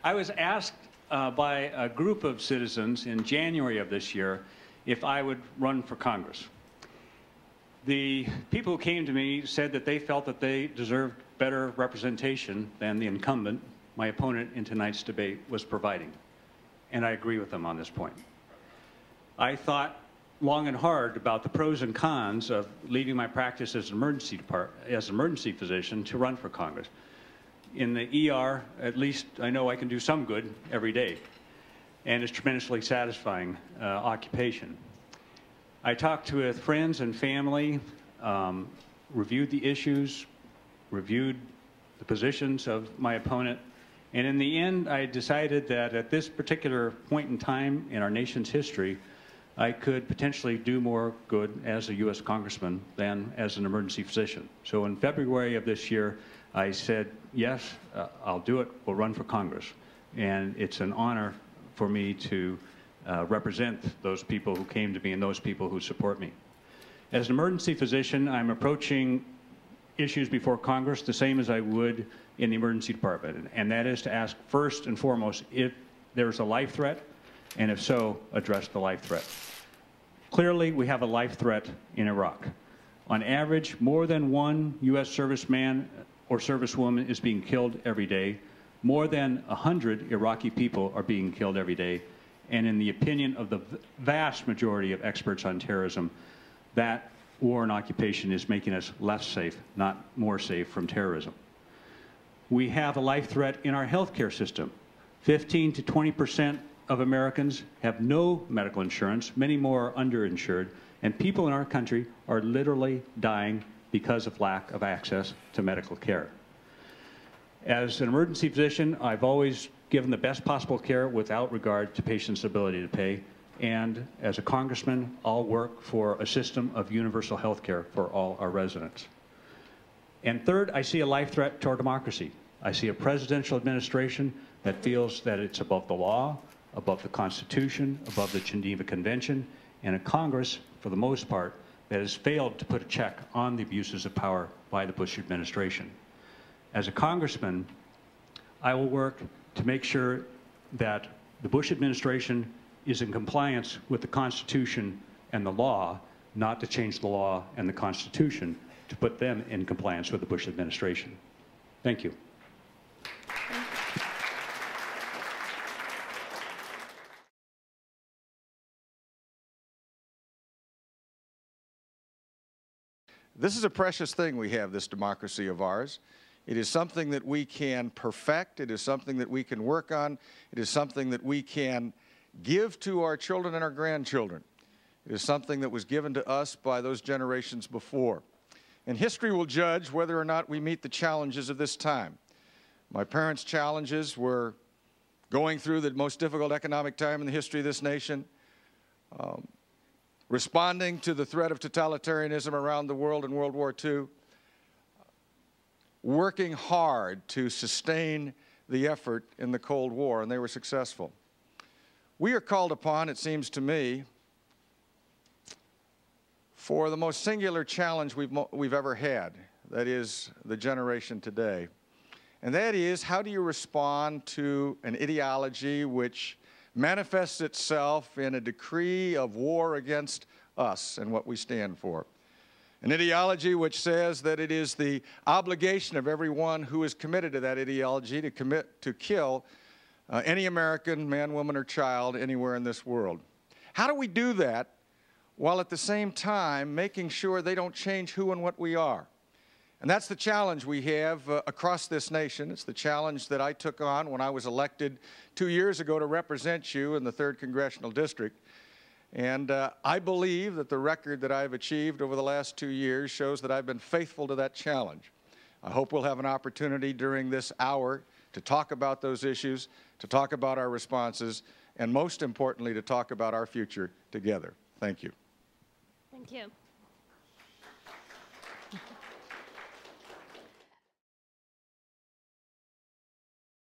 I was asked by a group of citizens in January of this year if I would run for Congress. The people who came to me said that they felt that they deserved better representation than the incumbent, my opponent in tonight's debate, was providing. And I agree with them on this point. I thought long and hard about the pros and cons of leaving my practice as an emergency physician to run for Congress. In the ER, at least I know I can do some good every day, and it's tremendously satisfying occupation. I talked with friends and family, reviewed the issues, reviewed the positions of my opponent, and in the end I decided that at this particular point in time in our nation's history, I could potentially do more good as a U.S. congressman than as an emergency physician. So in February of this year, I said, yes, I'll do it, we'll run for Congress. And it's an honor for me to represent those people who came to me and those people who support me. As an emergency physician, I'm approaching issues before Congress the same as I would in the emergency department, and that is to ask first and foremost if there's a life threat, and if so, address the life threat. Clearly, we have a life threat in Iraq. On average, more than one U.S. serviceman or servicewoman is being killed every day. More than 100 Iraqi people are being killed every day. And in the opinion of the vast majority of experts on terrorism, that war and occupation is making us less safe, not more safe from terrorism. We have a life threat in our healthcare system. 15 to 20% of Americans have no medical insurance, many more are underinsured, and people in our country are literally dying because of lack of access to medical care. As an emergency physician, I've always given the best possible care without regard to patients' ability to pay, and as a congressman, I'll work for a system of universal health care for all our residents. And third, I see a life threat to our democracy. I see a presidential administration that feels that it's above the law, above the Constitution, above the Geneva Convention, and a Congress, for the most part, that has failed to put a check on the abuses of power by the Bush administration. As a congressman, I will work to make sure that the Bush administration is in compliance with the Constitution and the law, not to change the law and the Constitution to put them in compliance with the Bush administration. Thank you. This is a precious thing we have, this democracy of ours. It is something that we can perfect. It is something that we can work on. It is something that we can give to our children and our grandchildren. It is something that was given to us by those generations before. And history will judge whether or not we meet the challenges of this time. My parents' challenges were going through the most difficult economic time in the history of this nation, responding to the threat of totalitarianism around the world in World War II, working hard to sustain the effort in the Cold War, and they were successful. We are called upon, it seems to me, for the most singular challenge we've ever had, that is the generation today. And that is, how do you respond to an ideology which manifests itself in a decree of war against us and what we stand for? An ideology which says that it is the obligation of everyone who is committed to that ideology to kill any American man, woman, or child anywhere in this world. How do we do that while at the same time making sure they don't change who and what we are? And that's the challenge we have across this nation. It's the challenge that I took on when I was elected 2 years ago to represent you in the 3rd Congressional District. And I believe that the record that I've achieved over the last 2 years shows that I've been faithful to that challenge. I hope we'll have an opportunity during this hour to talk about those issues, to talk about our responses, and most importantly, to talk about our future together. Thank you. Thank you.